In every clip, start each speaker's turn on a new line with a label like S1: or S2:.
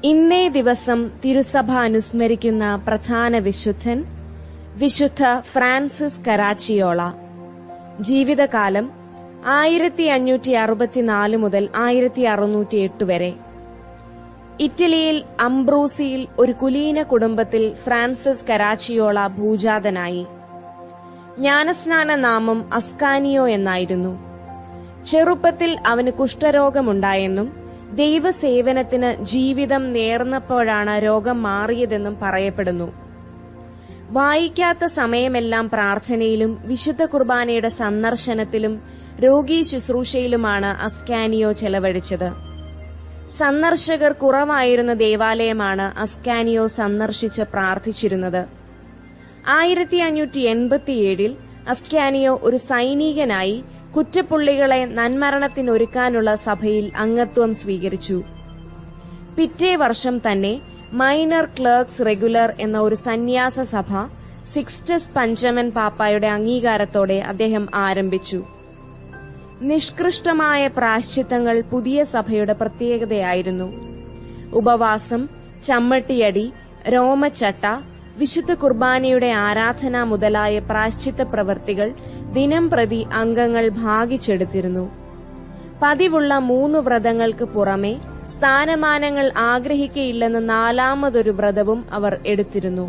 S1: ഇന്നേ ദിവസം തിരുസഭ അനുസ്മരിക്കുന്ന പ്രധാന വിശുദ്ധൻ വിശുദ്ധ ഫ്രാൻസിസ് കരാച്ചിയോള. ജീവിതകാലം 1564 മുതൽ 1608 വരെ. ഇറ്റലിയിൽ അംബ്രൂസിയിൽ ഒരു കുലീന കുടുംബത്തിൽ ഫ്രാൻസിസ് കരാച്ചിയോള ഭൂജാതനായി. ജ്ഞാനസ്നാന നാമം അസ്കാനിയോ എന്നായിരുന്നു. ചെറുപ്പത്തിൽ അവന് കുഷ്ഠരോഗമുണ്ടായെന്നും ദൈവസേവനത്തിന് ജീവിതം നേർന്നപ്പോഴാണ് രോഗം മാറിയതെന്നും പറയപ്പെടുന്നു. വായിക്കാത്ത സമയമെല്ലാം പ്രാർത്ഥനയിലും വിശുദ്ധ കുർബാനയുടെ സന്ദർശനത്തിലും രോഗീ ശുശ്രൂഷയിലുമാണ് അസ്കാനിയോ ചെലവഴിച്ചത്. സന്ദർശകർ കുറവായിരുന്ന ദേവാലയമാണ് അസ്കാനിയോ സന്ദർശിച്ച് പ്രാർത്ഥിച്ചിരുന്നത്. 1587 അസ്കാനിയോ ഒരു സൈനികനായി കുറ്റപ്പുള്ളികളെ നന്മരണത്തിനൊരുക്കാനുള്ള സഭയിൽ അംഗത്വം സ്വീകരിച്ചു. പിറ്റേ വർഷം തന്നെ മൈനർ ക്ലർക്സ് റെഗുലർ എന്ന ഒരു സന്യാസ സഭ സിക്സ്റ്റസ് പഞ്ചമൻ പാപ്പായുടെ അംഗീകാരത്തോടെ അദ്ദേഹം ആരംഭിച്ചു. നിഷ്കൃഷ്ടമായ പ്രായശ്ചിത്തങ്ങൾ പുതിയ സഭയുടെ പ്രത്യേകതയായിരുന്നു. ഉപവാസം, ചമ്മട്ടിയടി, രോമച്ചട്ട, വിശുദ്ധ കുർബാനയുടെ ആരാധന മുതലായ പ്രായശ്ചിത്ത പ്രവൃത്തികൾ ദിനം പ്രതി അംഗങ്ങൾ ഭാഗിച്ചെടുത്തിരുന്നു. പതിവുള്ള 3 വ്രതങ്ങൾക്ക് പുറമെ സ്ഥാനമാനങ്ങൾ ആഗ്രഹിക്കയില്ലെന്ന് 4മതൊരു വ്രതവും അവർ എടുത്തിരുന്നു.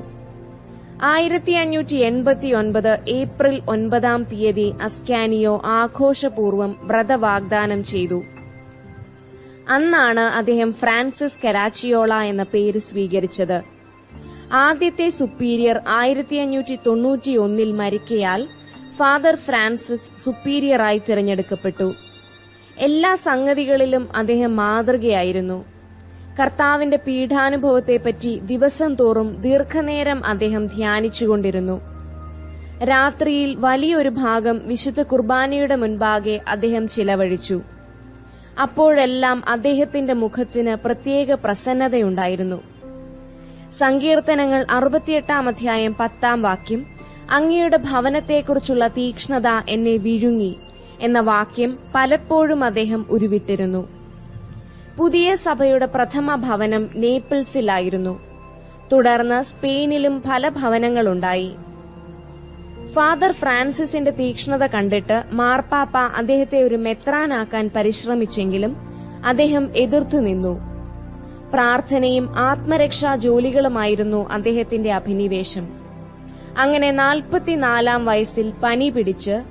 S1: 1589 ഏപ്രിൽ 9 അസ്കാനിയോ ആഘോഷപൂർവ്വം വ്രതവാഗ്ദാനം ചെയ്തു. അന്നാണ് അദ്ദേഹം ഫ്രാൻസിസ് കരാച്ചിയോള എന്ന പേര് സ്വീകരിച്ചത്. ആദ്യത്തെ സുപ്പീരിയർ 1591 മരിക്കയാൽ ഫാദർ ഫ്രാൻസിസ് സുപ്പീരിയറായി തിരഞ്ഞെടുക്കപ്പെട്ടു. എല്ലാ സംഗതികളിലും അദ്ദേഹം മാതൃകയായിരുന്നു. കർത്താവിന്റെ പീഠാനുഭവത്തെപ്പറ്റി ദിവസം തോറും ദീർഘനേരം അദ്ദേഹം ധ്യാനിച്ചുകൊണ്ടിരുന്നു. രാത്രിയിൽ വലിയൊരു ഭാഗം വിശുദ്ധ കുർബാനയുടെ മുൻപാകെ അദ്ദേഹം ചിലവഴിച്ചു. അപ്പോഴെല്ലാം അദ്ദേഹത്തിന്റെ മുഖത്തിന് പ്രത്യേക പ്രസന്നതയുണ്ടായിരുന്നു. സങ്കീർത്തനങ്ങൾ 68 അധ്യായം 10 അങ്ങയുടെ ഭവനത്തെക്കുറിച്ചുള്ള തീക്ഷ്ണത എന്നെ വിഴുങ്ങി എന്ന വാക്യം പലപ്പോഴും അദ്ദേഹം ഉരുവിട്ടിരുന്നു. പുതിയ സഭയുടെ പ്രഥമ ഭവനം നേപ്പിൾസിലായിരുന്നു. തുടർന്ന് സ്പെയിനിലും പല ഭവനങ്ങളുണ്ടായി. ഫാദർ ഫ്രാൻസിസിന്റെ തീക്ഷ്ണത കണ്ടിട്ട് മാർപ്പാപ്പ അദ്ദേഹത്തെ ഒരു മെത്രാനാക്കാൻ പരിശ്രമിച്ചെങ്കിലും അദ്ദേഹം എതിർത്തുനിന്നു. പ്രാർത്ഥനയും ആത്മരക്ഷാ ജോലികളുമായിരുന്നു അദ്ദേഹത്തിന്റെ അഭിനിവേശം. അങ്ങനെ 44 വയസ്സിൽ പനി പിടിച്ച്